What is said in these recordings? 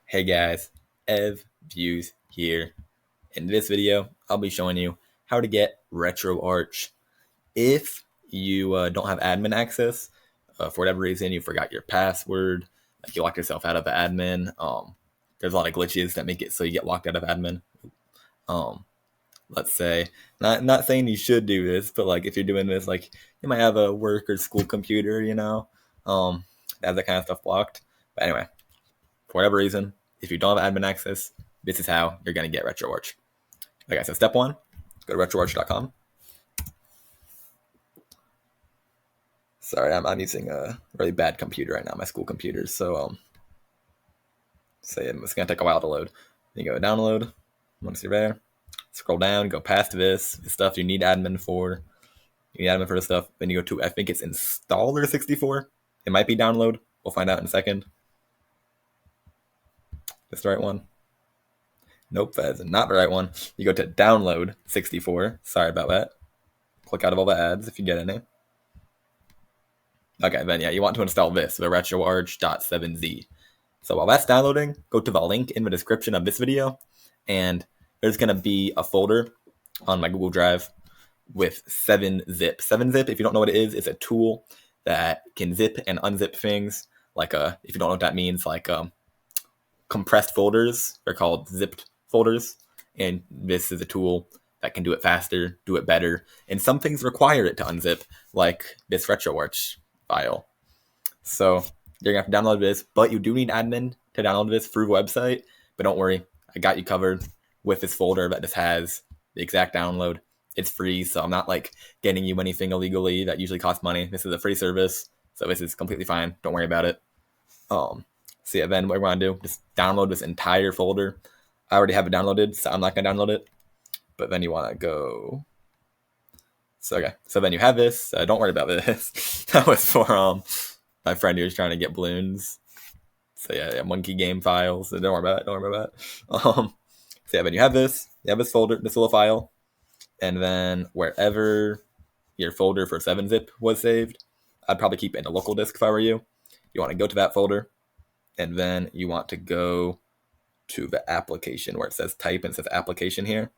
Hey guys, Ev Views here. In this video, I'll be showing you how to get RetroArch. If you don't have admin access, for whatever reason, you forgot your password, like you locked yourself out of the admin, there's a lot of glitches that make it so you get locked out of admin. Um, let's say, not saying you should do this, but like if you're doing this, like you might have a work or school computer, that has that kind of stuff blocked. But anyway, for whatever reason, if you don't have admin access, this is how you're going to get RetroArch. Okay, so step one, go to RetroArch.com. Sorry, I'm using a really bad computer right now, my school computer, so it's going to take a while to load. Then you go download, once you're there, scroll down, go past this stuff you need admin for. You need admin for this stuff. Then you go to, I think it's installer 64. It might be download. We'll find out in a second. That's the right one. Nope, that is not the right one. You go to download 64. Sorry about that. Click out of all the ads if you get any. Okay, then yeah, you want to install this, the RetroArch.7z. So while that's downloading, go to the link in the description of this video, and there's going to be a folder on my Google Drive with 7-zip. 7-zip, if you don't know what it is a tool that can zip and unzip things. Like if you don't know what that means, like compressed folders, they're called zipped folders, and this is a tool that can do it faster, do it better, and some things require it to unzip, like this RetroArch file. So you're gonna have to download this, but you do need admin to download this through the website. But don't worry, I got you covered with this folder that just has the exact download. It's free, so I'm not like getting you anything illegally that usually costs money. This is a free service, so this is completely fine. Don't worry about it. So yeah, then what we're gonna do, just download this entire folder. I already have it downloaded, so I'm not gonna download it. But then you wanna go. So then you have this. Don't worry about this. That was for my friend who was trying to get balloons. So yeah, monkey game files. So don't worry about it. Don't worry about it. So yeah, then you have this. You have this folder, this little file, and then wherever your folder for 7-zip was saved, I'd probably keep it in a local disk if I were you. You want to go to that folder, and then you want to go to the application where it says type and it says application here.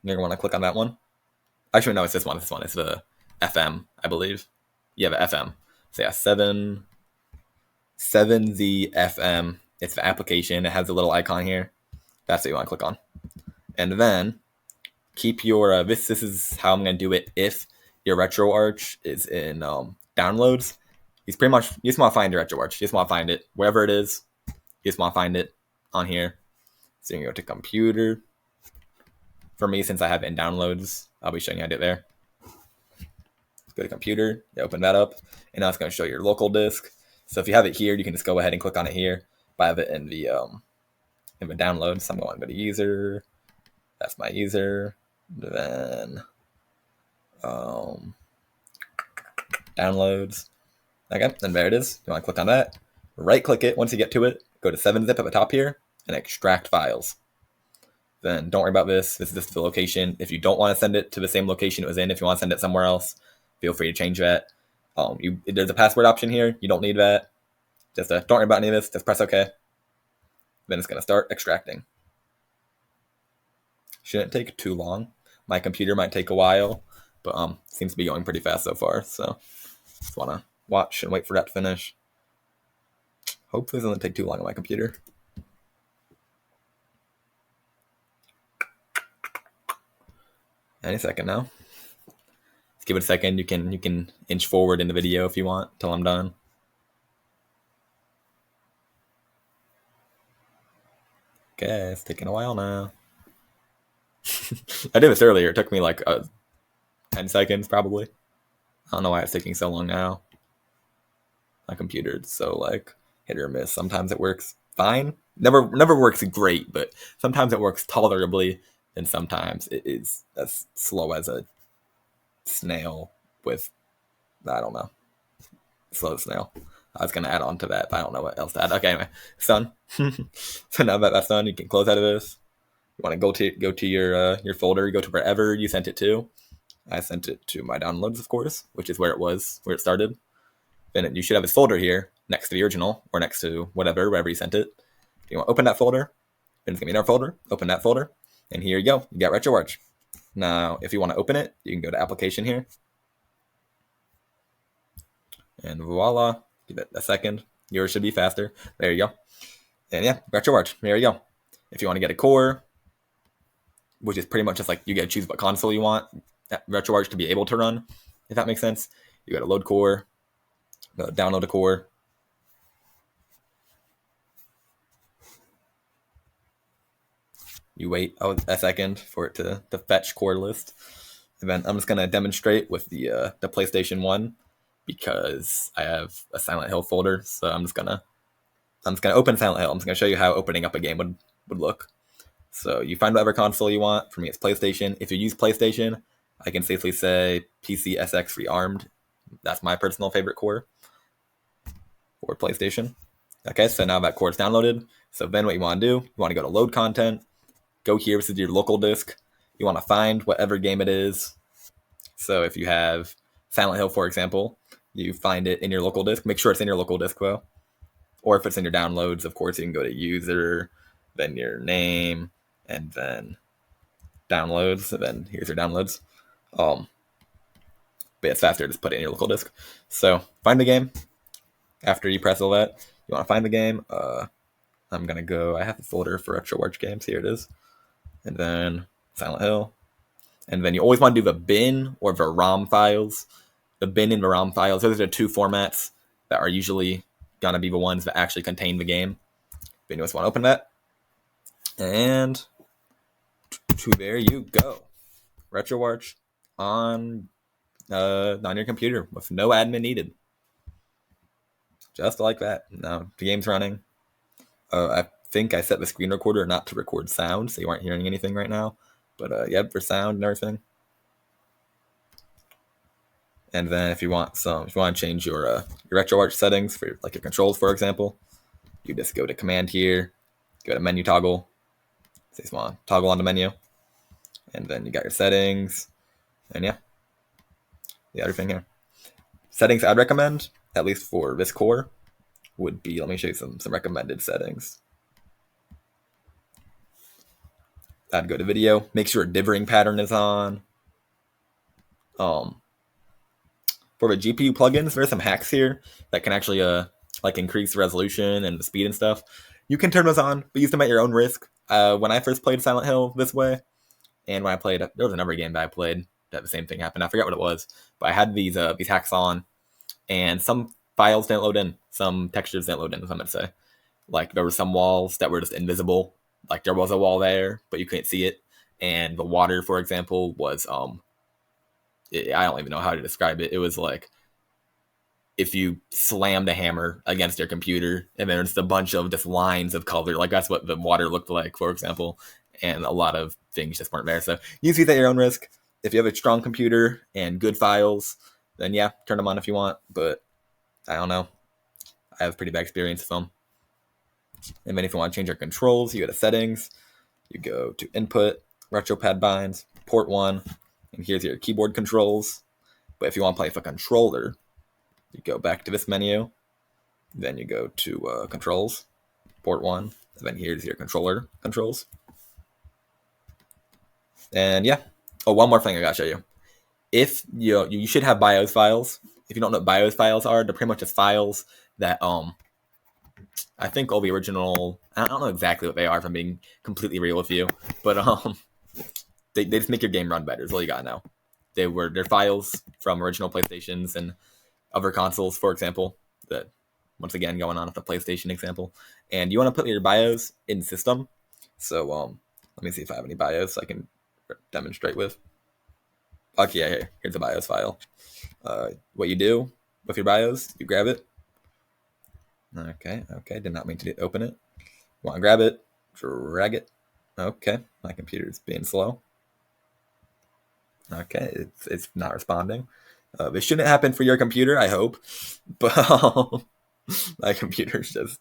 You're going to want to click on that one. Actually, no, it's this one. This one. It's the FM, I believe. Yeah, the FM. So yeah, 7Z FM. It's the application. It has a little icon here. That's what you want to click on. And then keep your, this is how I'm going to do it if your RetroArch is in downloads. You just want to find your RetroArch. You just want to find it wherever it is. You just want to find it on here. So you can go to computer. For me, since I have it in downloads, I'll be showing you how to do it there. Go to computer, you open that up, and now it's going to show your local disk. So if you have it here, you can just go ahead and click on it here. But I have it in the download. So I'm going to go to user. That's my user. Then downloads. Okay, and there it is. You want to click on that. Right click it. Once you get to it, go to 7-zip at the top here and extract files. Then don't worry about this. This is just the location. If you don't want to send it to the same location it was in, if you want to send it somewhere else, feel free to change that. There's a password option here. You don't need that. Just don't worry about any of this. Just press OK. Then it's going to start extracting. Shouldn't take too long. My computer might take a while, but seems to be going pretty fast so far. So just want to watch and wait for that to finish. Hopefully it doesn't take too long on my computer. Any second now. Let's give it a second. You can inch forward in the video if you want till I'm done. Okay, it's taking a while now. I did this earlier. It took me like 10 seconds probably. I don't know why it's taking so long now. My computer's so like hit or miss. Sometimes it works fine. Never works great, but sometimes it works tolerably, and sometimes it is as slow as a snail with, I don't know, slow snail. I was going to add on to that, but I don't know what else to add. Okay, anyway, it's done. So now that that's done, you can close out of this. You want to go to your folder, go to wherever you sent it to. I sent it to my downloads, of course, which is where it started. Then you should have this folder here next to the original, or next to wherever you sent it. If you want to open that folder, then it's going to be in our folder. Open that folder. And here you go. You got RetroArch. Now, if you want to open it, you can go to Application here. And voila. Give it a second. Yours should be faster. There you go. And yeah, RetroArch. There you go. If you want to get a core, which is pretty much just like you get to choose what console you want RetroArch to be able to run, if that makes sense. You got to load core, download a core. You wait a second for it to fetch core list. And then I'm just going to demonstrate with the PlayStation 1 because I have a Silent Hill folder. So I'm just going to open Silent Hill. I'm just going to show you how opening up a game would look. So you find whatever console you want. For me, it's PlayStation. If you use PlayStation, I can safely say PC SX Rearmed. That's my personal favorite core for PlayStation. Okay, so now that core is downloaded. So then what you want to do, you want to go to load content. Go here, this is your local disk. You want to find whatever game it is. So if you have Silent Hill, for example, you find it in your local disk. Make sure it's in your local disk, though. Or if it's in your downloads, of course, you can go to user, then your name, and then downloads. And then here's your downloads. But it's faster to just put it in your local disk. So find the game. After you press all that, you want to find the game. I'm going to go, I have a folder for RetroArch games. Here it is. And then Silent Hill. And then you always want to do the bin or the ROM files. The bin and the ROM files, those are the two formats that are usually going to be the ones that actually contain the game. But you just want to open that. And there you go. RetroArch on your computer with no admin needed. Just like that. Now the game's running. I think I set the screen recorder not to record sound, so you aren't hearing anything right now. But yeah, for sound and everything. And then if you want to change your RetroArch settings for like your controls, for example, you just go to Command here, go to Menu Toggle. So you just want to toggle on the menu, and then you got your settings, and yeah, everything here. Settings I'd recommend, at least for this core, would be, let me show you some recommended settings. I'd go to video, make sure a dithering pattern is on. For the GPU plugins, there's some hacks here that can actually like increase resolution and the speed and stuff. You can turn those on, but use them at your own risk. When I first played Silent Hill this way, and when I played, there was another game that I played that the same thing happened. I forgot what it was, but I had these hacks on, and some files didn't load in, some textures didn't load in, as I'm gonna say. Like there were some walls that were just invisible. Like there was a wall there, but you couldn't see it. And the water, for example, was I don't even know how to describe it. It was like if you slammed a hammer against your computer, and there's a bunch of just lines of color. Like that's what the water looked like, for example. And a lot of things just weren't there. So use these at your own risk. If you have a strong computer and good files, then yeah, turn them on if you want. But I don't know. I have pretty bad experience with them. And then if you want to change your controls, you go to settings, you go to input, RetroPad binds, port 1, and here's your keyboard controls. But if you want to play with a controller, you go back to this menu, then you go to controls, port 1, and then here's your controller controls. And yeah. Oh, one more thing I gotta show you. If you should have BIOS files. If you don't know what BIOS files are, they're pretty much just files that I think all the original, I don't know exactly what they are if I'm being completely real with you, but they just make your game run better is all you gotta know. They're files from original PlayStations and other consoles, for example, that once again going on with the PlayStation example. And you want to put your BIOS in system. So let me see if I have any BIOS I can demonstrate with. Okay, yeah, here's a BIOS file. What you do with your BIOS, you grab it. Okay, did not mean to open it. You want to grab it, drag it. Okay, my computer's being slow. Okay, it's not responding. This shouldn't happen for your computer, I hope. But my computer's just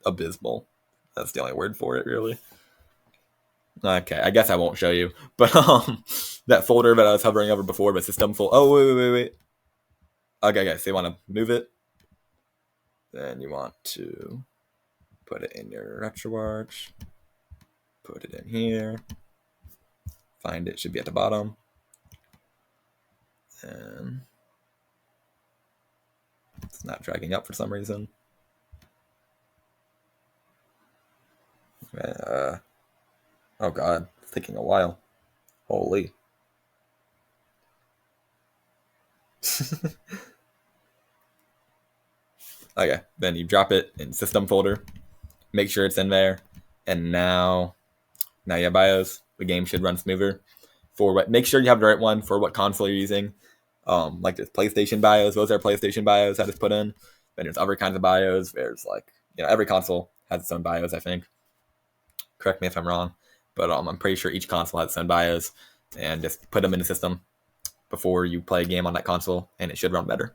abysmal. That's the only word for it, really. Okay, I guess I won't show you. But that folder that I was hovering over before, the system folder. Oh, wait. Okay, so you want to move it. Then you want to Put it in your RetroArch. Put it in here. Find it, should be at the bottom. And it's not dragging up for some reason. Oh god, it's taking a while. Holy. Okay, then you drop it in system folder. Make sure it's in there. And now you have BIOS. The game should run smoother. Make sure you have the right one for what console you're using. Like this PlayStation BIOS, those are PlayStation BIOS I just put in. Then there's other kinds of BIOS. There's every console has its own BIOS, I think. Correct me if I'm wrong, but I'm pretty sure each console has its own BIOS, and just put them in the system before you play a game on that console, and it should run better.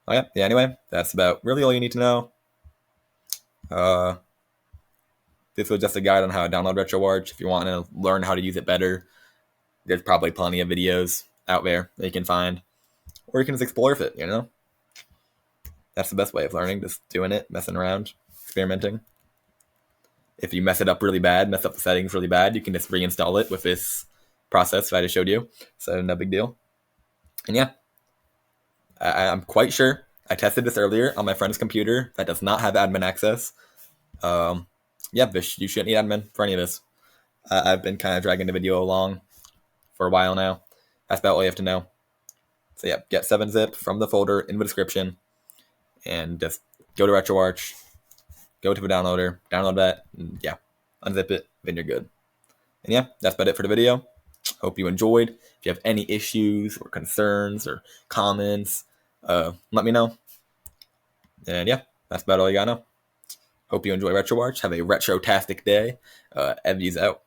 Okay, yeah. Anyway, that's about really all you need to know. This was just a guide on how to download RetroArch. If you want to learn how to use it better, there's probably plenty of videos out there that you can find, or you can just explore with it. That's the best way of learning, just doing it, messing around, experimenting. If you mess it up really bad, mess up the settings really bad, you can just reinstall it with this process that I just showed you. So no big deal. And yeah, I'm quite sure I tested this earlier on my friend's computer that does not have admin access. Yeah, you shouldn't need admin for any of this. I've been kind of dragging the video along for a while now. That's about all you have to know. So yeah, get 7-zip from the folder in the description, and just go to RetroArch, go to the downloader, download that, and yeah, unzip it, then you're good. And yeah, that's about it for the video. Hope you enjoyed. If you have any issues or concerns or comments, let me know. And yeah, that's about all you gotta know. Hope you enjoy RetroArch. Have a retro-tastic day. Evie's out.